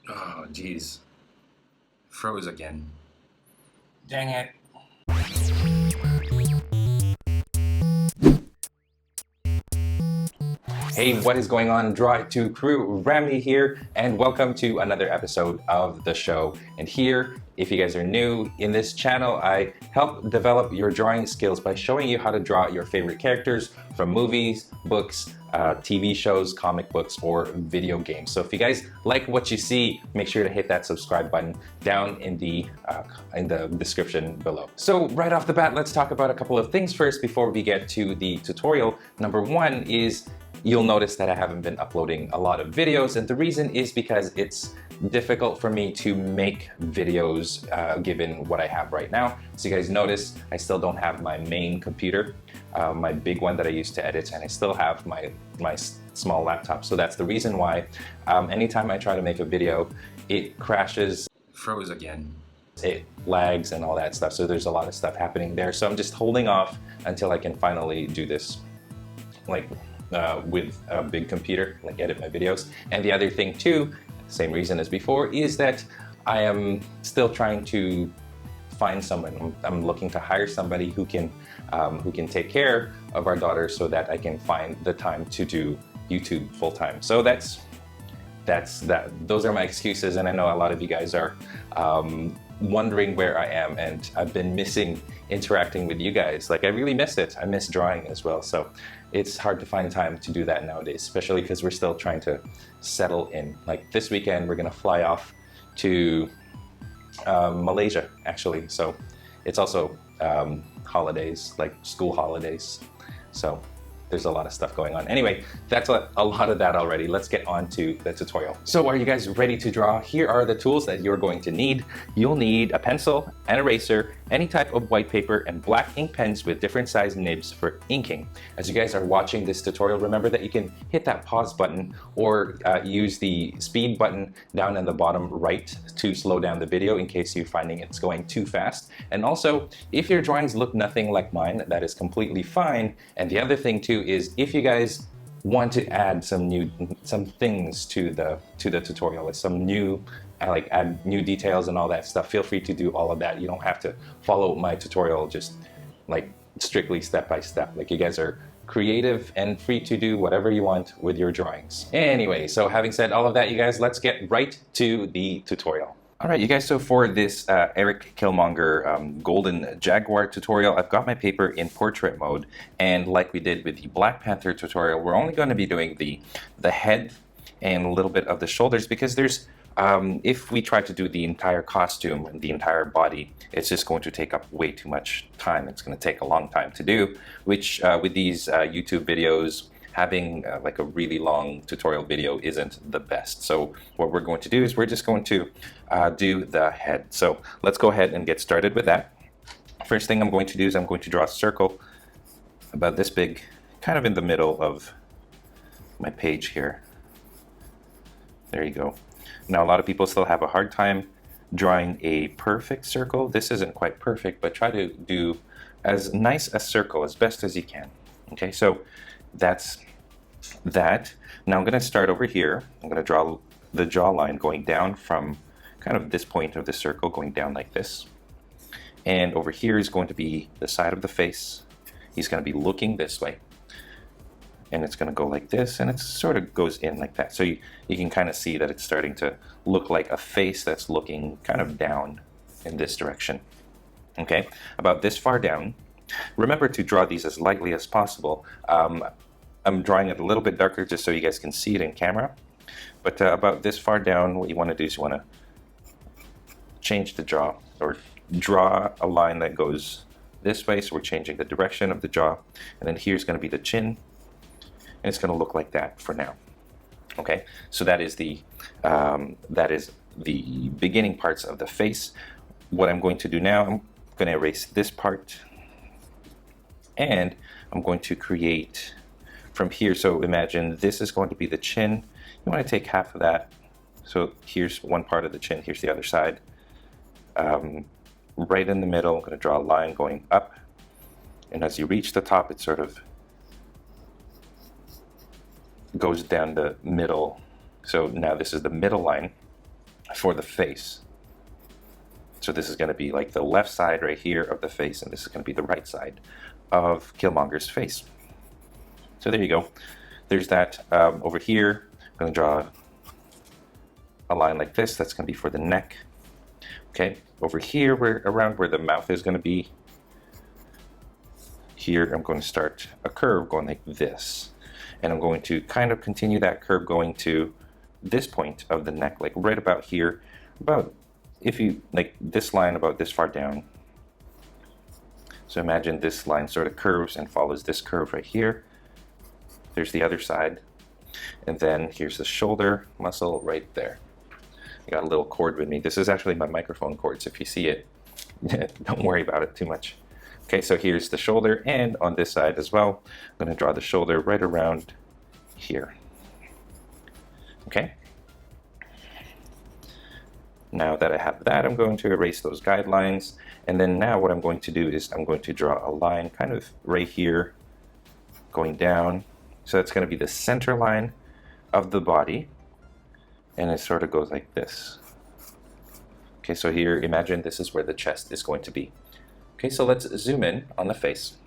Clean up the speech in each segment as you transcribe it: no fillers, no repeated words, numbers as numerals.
Oh, geez. Froze again. Dang it. Hey, what is going on, Draw It To crew? Ramny here, and welcome to another episode of the show. And here, if you guys are new in this channel, I help develop your drawing skills by showing you how to draw your favorite characters from movies, books, TV shows, comic books, or video games. So if you guys like what you see, make sure to hit that subscribe button down in the description below. So right off the bat, let's talk about a couple of things first before we get to the tutorial. Number one is you'll notice that I haven't been uploading a lot of videos, and the reason is because it's difficult for me to make videos given what I have right now. So you guys notice I still don't have my main computer, my big one that I used to edit, and I still have my small laptop. So that's the reason why anytime I try to make a video, it crashes, froze again, it lags and all that stuff. So there's a lot of stuff happening there. So I'm just holding off until I can finally do this with a big computer, like edit my videos. And the other thing too, same reason as before, is that I am still trying to find someone. I'm looking to hire somebody who can take care of our daughter so that I can find the time to do YouTube full time. So that's that. Those are my excuses, and I know a lot of you guys are wondering where I am, and I've been missing interacting with you guys. Like, I really miss it. I miss drawing as well. So it's hard to find time to do that nowadays, especially because we're still trying to settle in. Like this weekend, we're gonna fly off to Malaysia, actually. So it's also holidays, like school holidays. So there's a lot of stuff going on. Anyway, that's a lot of that already. Let's get on to the tutorial. So are you guys ready to draw? Here are the tools that you're going to need. You'll need a pencil, an eraser, any type of white paper, and black ink pens with different size nibs for inking. As you guys are watching this tutorial, remember that you can hit that pause button or use the speed button down in the bottom right to slow down the video in case you're finding it's going too fast. And also, if your drawings look nothing like mine, that is completely fine. And the other thing too is if you guys want to add some things to the tutorial, like some new add new details and all that stuff, feel free to do all of that. You don't have to follow my tutorial just like strictly step by step. Like, you guys are creative and free to do whatever you want with your drawings. Anyway, so having said all of that, you guys, let's get right to the tutorial. All right, you guys, so for this Erik Killmonger Golden Jaguar tutorial, I've got my paper in portrait mode, and like we did with the Black Panther tutorial, we're only going to be doing the head and a little bit of the shoulders, because there's if we try to do the entire costume and the entire body, it's just going to take up way too much time. It's going to take a long time to do, which with these YouTube videos, having like a really long tutorial video isn't the best. So what we're going to do is we're just going to do the head. So let's go ahead and get started with that. First thing I'm going to do is I'm going to draw a circle about this big, kind of in the middle of my page here. There you go. Now, a lot of people still have a hard time drawing a perfect circle. This isn't quite perfect, but try to do as nice a circle as best as you can. Okay, so that's that. Now I'm going to start over here. I'm going to draw the jawline going down from kind of this point of the circle, going down like this. And over here is going to be the side of the face. He's going to be looking this way. And it's going to go like this, and it sort of goes in like that. So you can kind of see that it's starting to look like a face that's looking kind of down in this direction. Okay, about this far down. Remember to draw these as lightly as possible. I'm drawing it a little bit darker just so you guys can see it in camera. But about this far down, what you want to do is you want to change the jaw, or draw a line that goes this way. So we're changing the direction of the jaw. And then here's going to be the chin. And it's going to look like that for now. Okay, so that is the beginning parts of the face. What I'm going to do now, I'm going to erase this part, and I'm going to create from here. So imagine this is going to be the chin. You want to take half of that. So here's one part of the chin. Here's the other side. Right in the middle, I'm going to draw a line going up, and as you reach the top, it sort of goes down the middle. So now this is the middle line. for the face. So this is going to be like the left side right here of the face, and this is going to be the right side of Killmonger's face. So there you go. There's that. Over here, I'm going to draw a line like this. That's going to be for the neck. Okay, over here, around where the mouth is going to be, here I'm going to start a curve going like this. And I'm going to kind of continue that curve going to this point of the neck, like right about here, about, if you, like this line about this far down. So imagine this line sort of curves and follows this curve right here. There's the other side. And then here's the shoulder muscle right there. I got a little cord with me. This is actually my microphone cord, so if you see it, don't worry about it too much. Okay, so here's the shoulder, and on this side as well, I'm going to draw the shoulder right around here. Okay. Now that I have that, I'm going to erase those guidelines, and then now what I'm going to do is I'm going to draw a line kind of right here, going down. So that's going to be the center line of the body, and it sort of goes like this. Okay, so here, imagine this is where the chest is going to be. Okay, so let's zoom in on the face,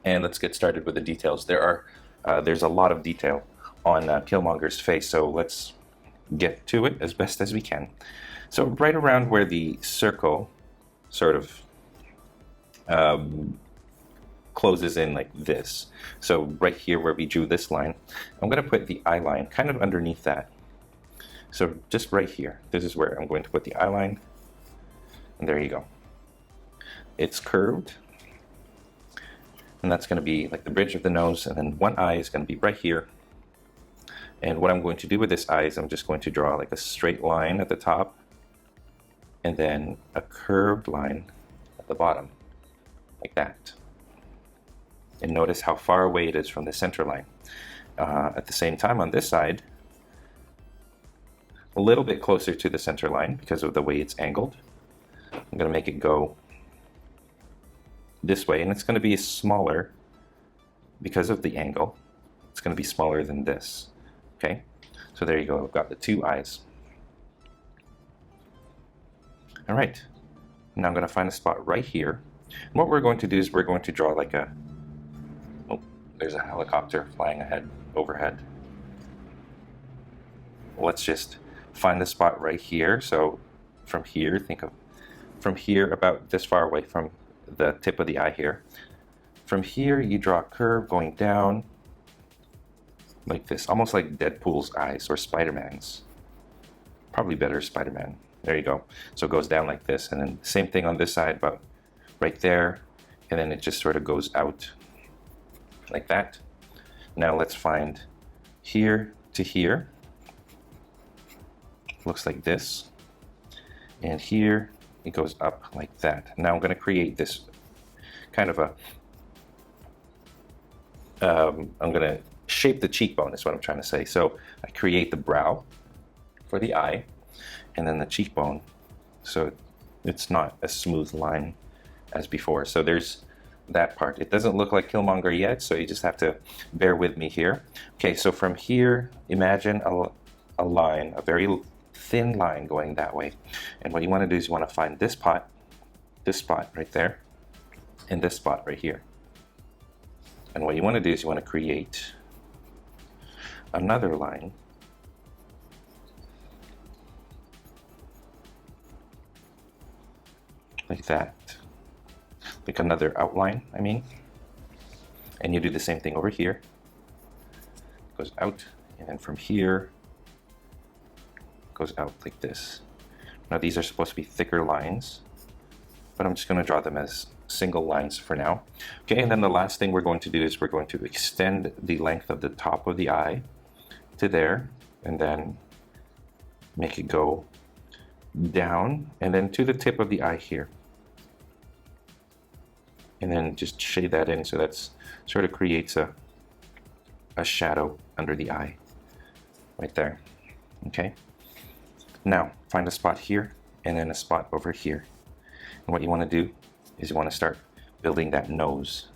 and let's get started with the details. There's a lot of detail on Killmonger's face, so let's get to it as best as we can. So right around where the circle sort of closes in like this, so right here where we drew this line, I'm going to put the eye line kind of underneath that. So just right here, this is where I'm going to put the eye line, and there you go. It's curved, and that's going to be like the bridge of the nose, and then one eye is going to be right here. And what I'm going to do with this eye is I'm just going to draw like a straight line at the top, and then a curved line at the bottom, like that. And notice how far away it is from the center line. At the same time, on this side, a little bit closer to the center line because of the way it's angled. I'm going to make it go this way, and it's going to be smaller because of the angle. It's going to be smaller than this. Okay, so there you go. I've got the two eyes. All right, now I'm going to find a spot right here. And what we're going to do is we're going to draw like a, oh, there's a helicopter flying ahead, overhead. Let's just find the spot right here. So from here, think of from here about this far away from the tip of the eye here. From here, you draw a curve going down like this, almost like Deadpool's eyes or Spider-Man's. Probably better Spider-Man. There you go. So it goes down like this, and then same thing on this side, but right there, and then it just sort of goes out like that. Now let's find here to here. Looks like this. And here it goes up like that. Now I'm going to create this kind of a, I'm going to shape the cheekbone is what I'm trying to say. So I create the brow for the eye, and then the cheekbone, so it's not a smooth line as before. So there's that part. It doesn't look like Killmonger yet, so you just have to bear with me here. Okay, so from here, imagine a line, a very thin line going that way. And what you want to do is you want to find this spot right there, and this spot right here. And what you want to do is you want to create another line like that, like another outline, I mean. And you do the same thing over here. It goes out, and then from here goes out like this. Now these are supposed to be thicker lines, but I'm just going to draw them as single lines for now. Okay, and then the last thing we're going to do is we're going to extend the length of the top of the eye to there, and then make it go down, and then to the tip of the eye here. And then just shade that in, so that's sort of creates a shadow under the eye right there. Okay, now find a spot here and then a spot over here, and what you want to do is you want to start building that nose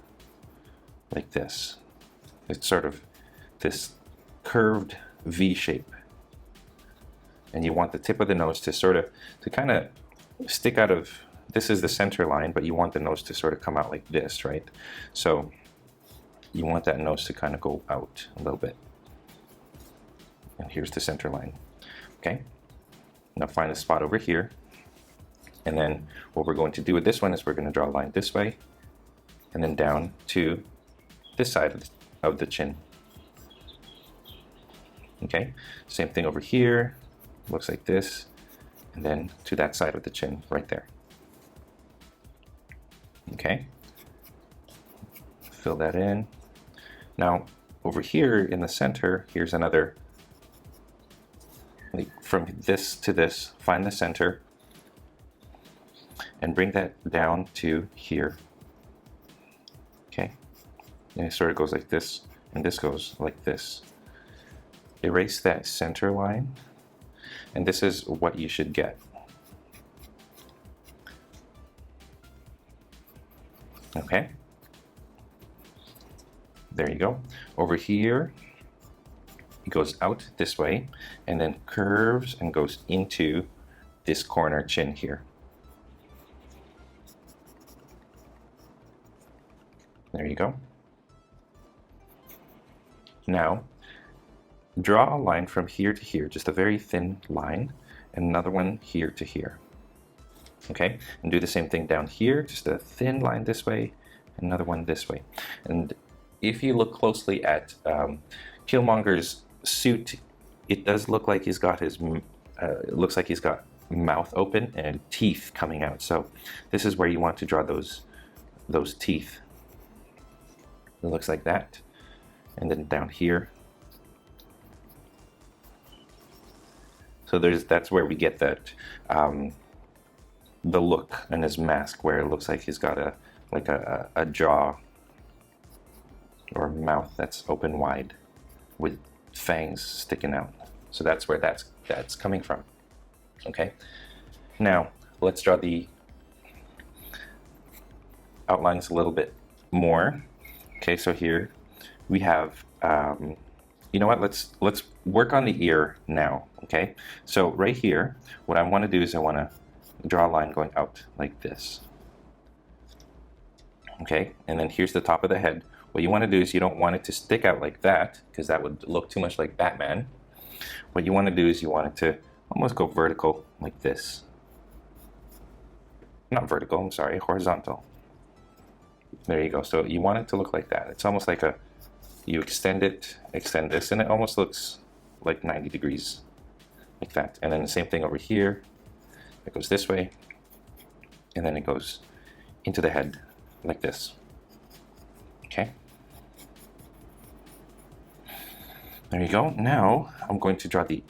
like this. It's sort of this curved V shape, and you want the tip of the nose to sort of, to kind of stick out of, this is the center line, but you want the nose to sort of come out like this, right? So you want that nose to kind of go out a little bit. And here's the center line, okay? Now find a spot over here. And then what we're going to do with this one is we're going to draw a line this way and then down to this side of the chin. Okay, same thing over here, looks like this, and then to that side of the chin right there. Okay, fill that in. Now over here in the center, here's another, from this to this, find the center and bring that down to here. Okay, and it sort of goes like this, and this goes like this. Erase that center line, and this is what you should get. Okay, there you go. Over here, it goes out this way, and then curves and goes into this corner chin here. There you go. Now, draw a line from here to here, just a very thin line, and another one here to here. Okay, and do the same thing down here, just a thin line this way, another one this way. And if you look closely at Killmonger's suit, it does look like he's got his, it looks like he's got mouth open and teeth coming out. So this is where you want to draw those teeth. It looks like that, and then down here. So that's where we get that the look in his mask, where it looks like he's got a jaw or mouth that's open wide with fangs sticking out. So that's where that's coming from. Okay. Now let's draw the outlines a little bit more. Okay, so here we have, you know what, let's work on the ear now, okay? So right here, what I want to do is I want to draw a line going out like this. Okay, and then here's the top of the head. What you want to do is you don't want it to stick out like that, because that would look too much like Batman. What you want to do is you want it to almost go vertical like this. Not vertical, I'm sorry, horizontal. There you go. So you want it to look like that. It's almost like you extend it, extend this, and it almost looks like 90 degrees, like that. And then the same thing over here. It goes this way, and then it goes into the head, like this. Okay. There you go. Now I'm going to draw the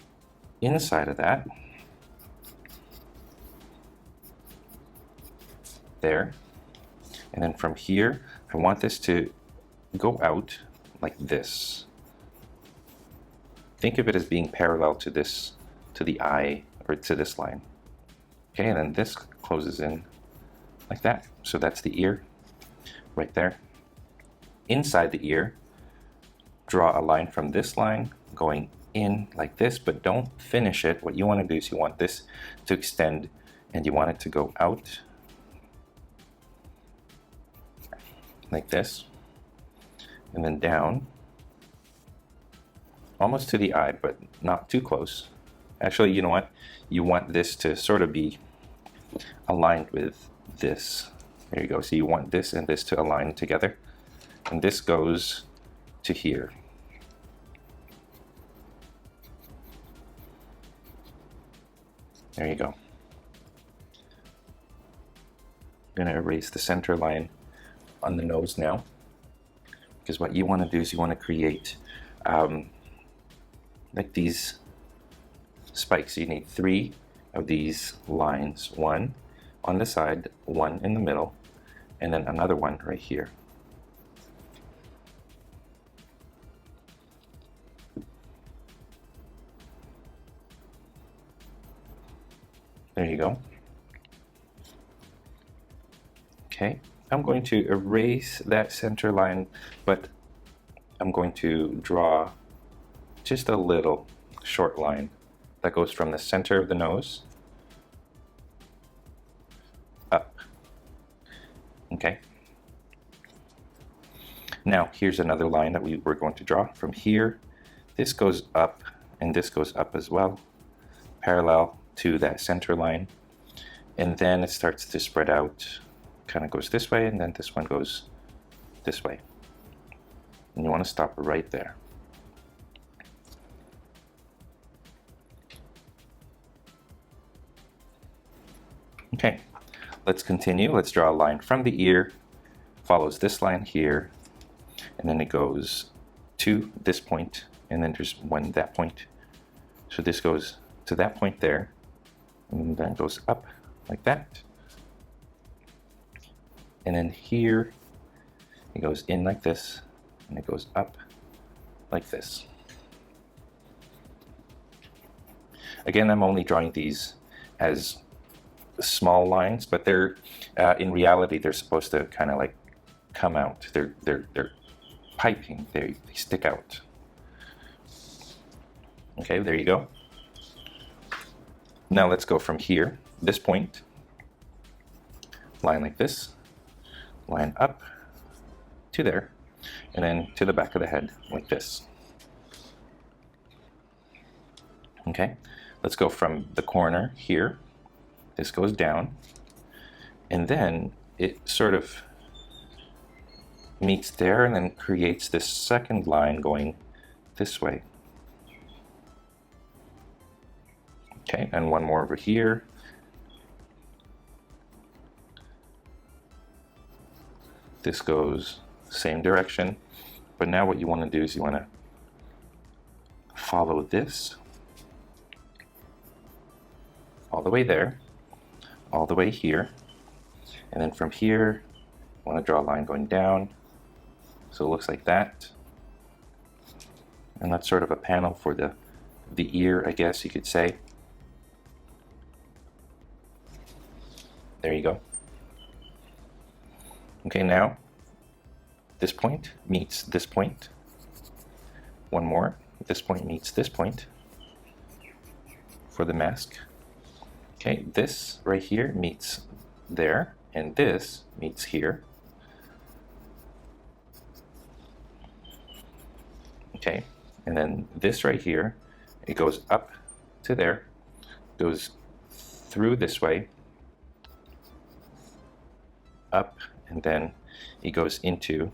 inside of that. There. And then from here, I want this to go out like this. Think of it as being parallel to this, to the eye, or to this line. Okay, and then this closes in like that. So that's the ear right there. Inside the ear, draw a line from this line going in like this, but don't finish it. What you want to do is you want this to extend, and you want it to go out like this, and then down almost to the eye, but not too close. Actually, you know what? You want this to sort of be aligned with this. There you go. So you want this and this to align together, and this goes to here. There you go. I'm going to erase the center line on the nose now, because what you want to do is you want to create like these spikes. You need 3 of these lines, 1 on the side, 1 in the middle, and then another one right here. There you go. Okay, I'm going to erase that center line, but I'm going to draw just a little short line that goes from the center of the nose up. Okay. Now here's another line that we're going to draw from here. This goes up and this goes up as well, parallel to that center line. And then it starts to spread out, kind of goes this way, and then this one goes this way. And you want to stop right there. Okay, let's continue. Let's draw a line from the ear, follows this line here, and then it goes to this point, and then there's one that point. So this goes to that point there, and then goes up like that. And then here, it goes in like this, and it goes up like this. Again, I'm only drawing these as small lines, but they're in reality they're supposed to kind of like come out. They're piping. They stick out. Okay, there you go. Now let's go from here, this point, line like this, line up to there, and then to the back of the head like this. Okay, let's go from the corner here. This goes down, and then it sort of meets there and then creates this second line going this way. Okay, and one more over here. This goes same direction, but now what you want to do is you want to follow this all the way there, all the way here, and then from here I want to draw a line going down, so it looks like that. And that's sort of a panel for the ear, I guess you could say. There you go. Okay, now this point meets this point. One more. This point meets this point for the mask. Okay, this right here meets there, and this meets here. Okay, and then this right here, it goes up to there, goes through this way, up, and then it goes into,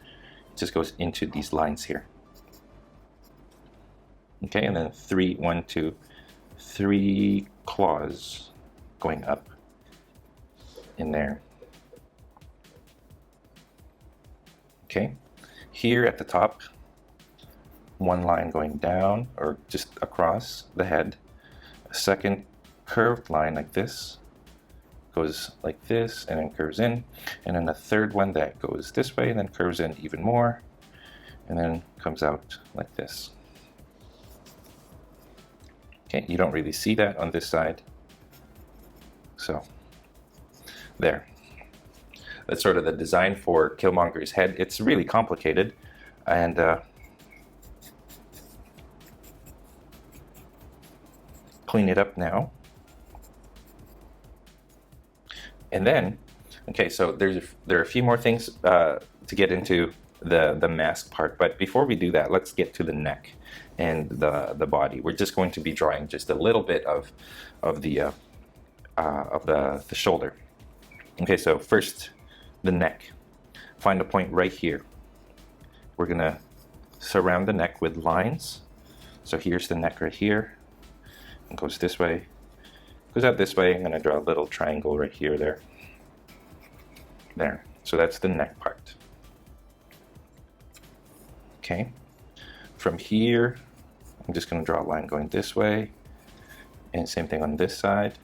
it just goes into these lines here. Okay, and then three claws going up in there. Okay, here at the top, one line going down or just across the head, a second curved line like this, goes like this and then curves in, and then a third one that goes this way and then curves in even more, and then comes out like this. Okay, you don't really see that on this side, so there. That's sort of the design for Killmonger's head. It's really complicated, and clean it up now. And then, okay, so there are a few more things to get into the mask part, but before we do that, let's get to the neck and the body. We're just going to be drawing just a little bit of the shoulder. Okay, so first, the neck. Find a point right here. We're gonna surround the neck with lines. So here's the neck right here. It goes this way, goes out this way. I'm gonna draw a little triangle right here, there. So that's the neck part. Okay. From here, I'm just gonna draw a line going this way, and same thing on this side.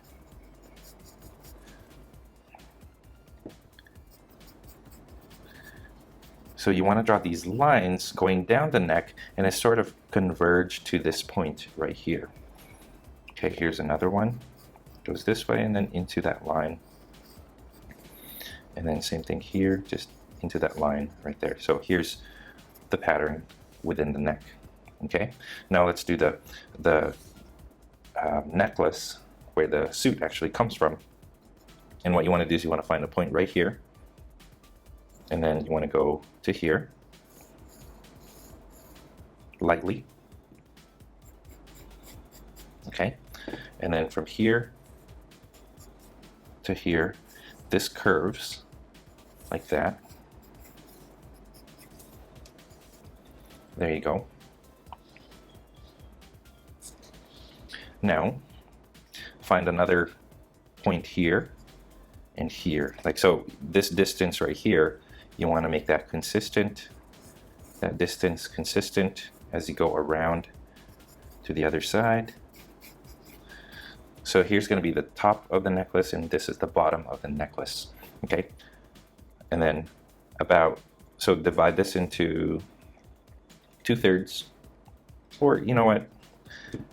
So you want to draw these lines going down the neck, and it sort of converge to this point right here. Okay, here's another one. Goes this way and then into that line. And then same thing here, just into that line right there. So here's the pattern within the neck. Okay, now let's do the necklace where the suit actually comes from. And what you want to do is you want to find a point right here, and then you want to go to here lightly. Okay, and then from here to here, this curves like that. There you go. Now find another point here and here, like so. This distance right here, you want to make that consistent, that distance consistent as you go around to the other side. So here's going to be the top of the necklace, and this is the bottom of the necklace. Okay, and then so divide this into 2/3, or you know what,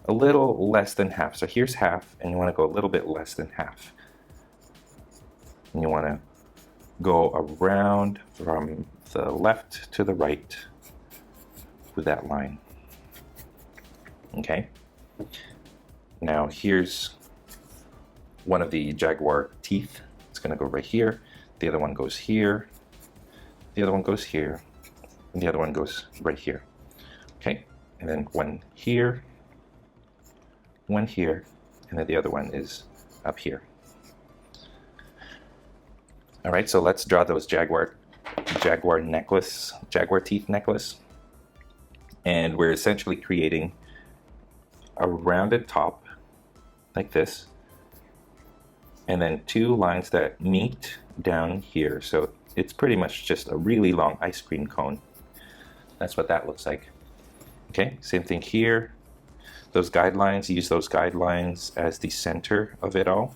a little less than half. So here's half, and you want to go a little bit less than half. And you want to go around from the left to the right with that line. Okay. Now here's one of the jaguar teeth. It's going to go right here. The other one goes here. The other one goes here. And the other one goes right here. Okay. And then one here, and then the other one is up here. All right, so let's draw those jaguar teeth necklace. And we're essentially creating a rounded top like this, and then two lines that meet down here. So it's pretty much just a really long ice cream cone. That's what that looks like. Okay, same thing here. Those guidelines, use those guidelines as the center of it all.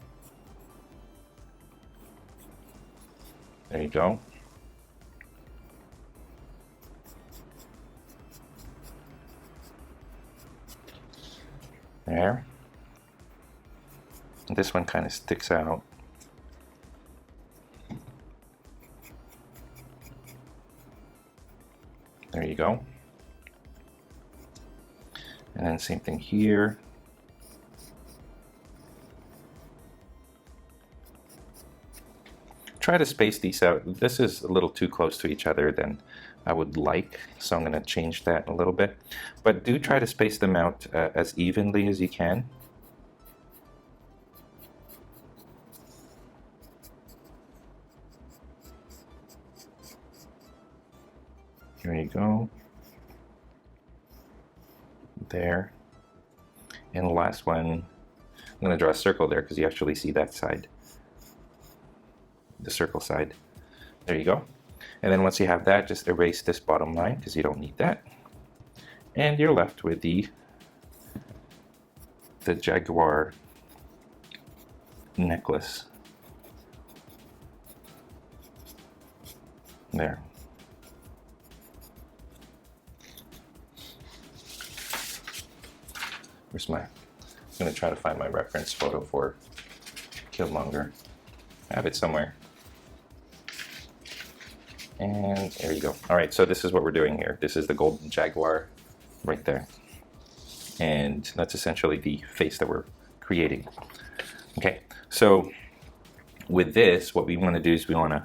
There you go. There. This one kind of sticks out. There you go. And then same thing here. Try to space these out. This is a little too close to each other than I would like, so I'm going to change that a little bit. But do try to space them out as evenly as you can. There you go. There. And the last one, I'm going to draw a circle there because you actually see that side. The circle side. There you go. And then once you have that, just erase this bottom line because you don't need that. And you're left with the jaguar necklace. There. Where's my, I'm going to try to find my reference photo for Killmonger. I have it somewhere. And there you go. All right, so this is what we're doing here. This is the golden jaguar right there. And that's essentially the face that we're creating. Okay, so with this, what we want to do is we want to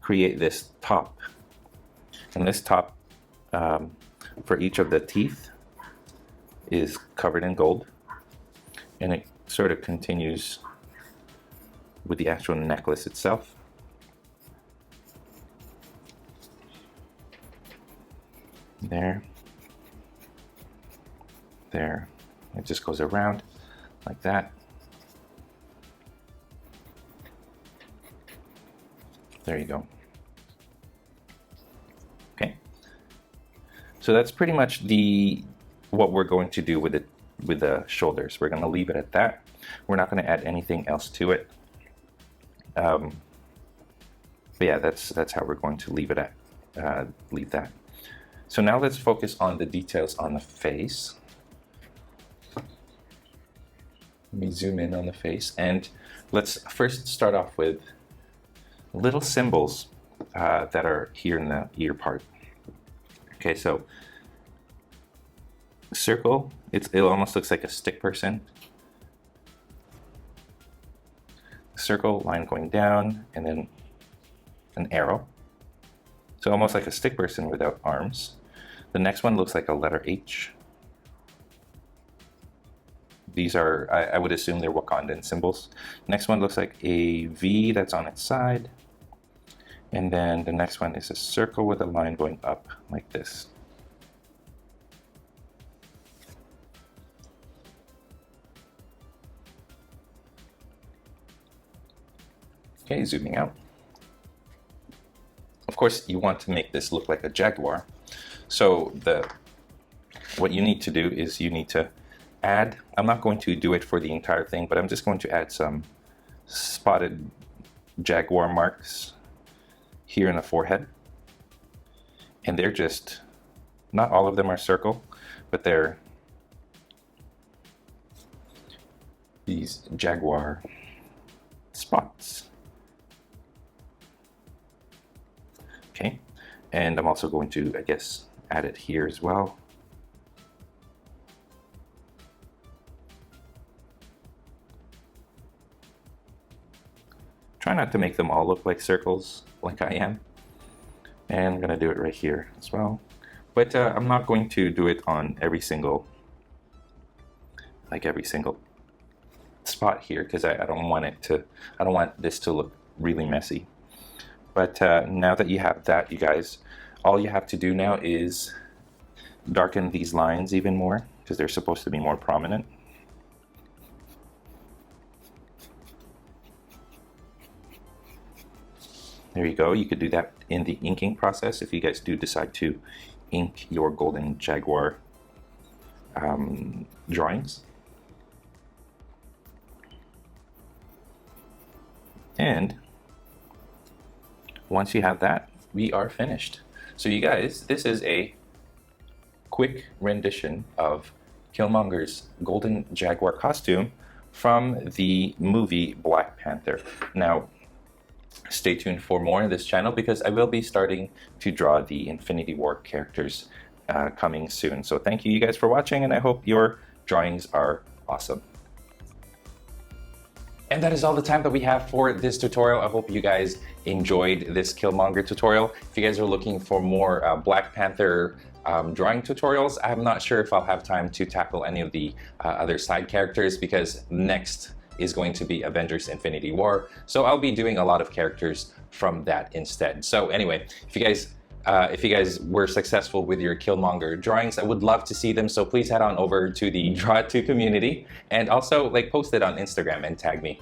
create this top. And this top, for each of the teeth, is covered in gold. And it sort of continues with the actual necklace itself. There. There. It just goes around like that. There you go. Okay. So that's pretty much what we're going to do with the shoulders. We're going to leave it at that. We're not going to add anything else to it. But yeah, that's how we're going to leave it at. Leave that. So now let's focus on the details on the face. Let me zoom in on the face, and let's first start off with little symbols that are here in the ear part. Okay, so circle, it almost looks like a stick person. Circle, line going down, and then an arrow. So almost like a stick person without arms. The next one looks like a letter H. These are, I would assume they're Wakandan symbols. Next one looks like a V that's on its side. And then the next one is a circle with a line going up like this. Okay, zooming out. Of course, you want to make this look like a jaguar. So what you need to do is you need to add, I'm not going to do it for the entire thing, but I'm just going to add some spotted jaguar marks here in the forehead. And they're just, not all of them are circle, but they're these jaguar spots. Okay, and I'm also going to, I guess, add it here as well. Try not to make them all look like circles, like I am. And I'm gonna do it right here as well. But I'm not going to do it on every single spot here, because I don't want this to look really messy. But now that you have that, you guys, all you have to do now is darken these lines even more, because they're supposed to be more prominent. There you go. You could do that in the inking process if you guys do decide to ink your golden jaguar drawings. And once you have that, we are finished. So you guys, this is a quick rendition of Killmonger's golden jaguar costume from the movie Black Panther. Now, stay tuned for more on this channel, because I will be starting to draw the Infinity War characters coming soon. So thank you guys for watching, and I hope your drawings are awesome. And that is all the time that we have for this tutorial. I hope you guys enjoyed this Killmonger tutorial. If you guys are looking for more Black Panther drawing tutorials, I'm not sure if I'll have time to tackle any of the other side characters, because next is going to be Avengers Infinity War. So I'll be doing a lot of characters from that instead. So anyway, if you guys were successful with your Killmonger drawings, I would love to see them. So please head on over to the Draw It To community, and also post it on Instagram and tag me.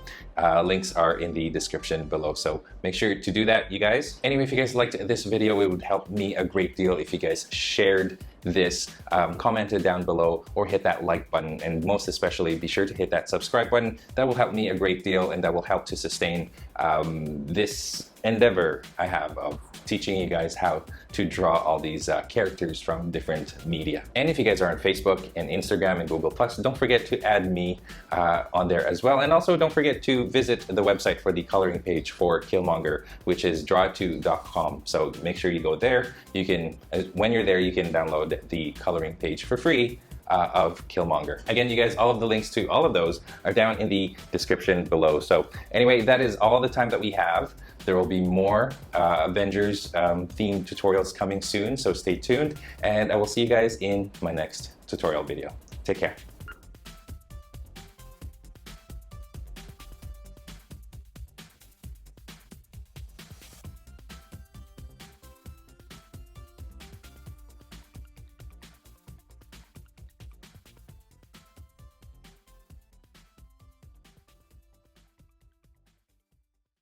Links are in the description below, so make sure to do that, you guys. Anyway, if you guys liked this video, it would help me a great deal if you guys shared this, commented down below, or hit that like button, and most especially be sure to hit that subscribe button. That will help me a great deal, and that will help to sustain this endeavor I have of teaching you guys how to draw all these characters from different media. And if you guys are on Facebook and Instagram and Google+, don't forget to add me on there as well. And also don't forget to visit the website for the coloring page for Killmonger, which is drawit2.com. So make sure you go there. You can, when you're there, you can download the coloring page for free of Killmonger. Again, you guys, all of the links to all of those are down in the description below. So anyway, that is all the time that we have. There will be more Avengers themed tutorials coming soon, so stay tuned, and I will see you guys in my next tutorial video. Take care.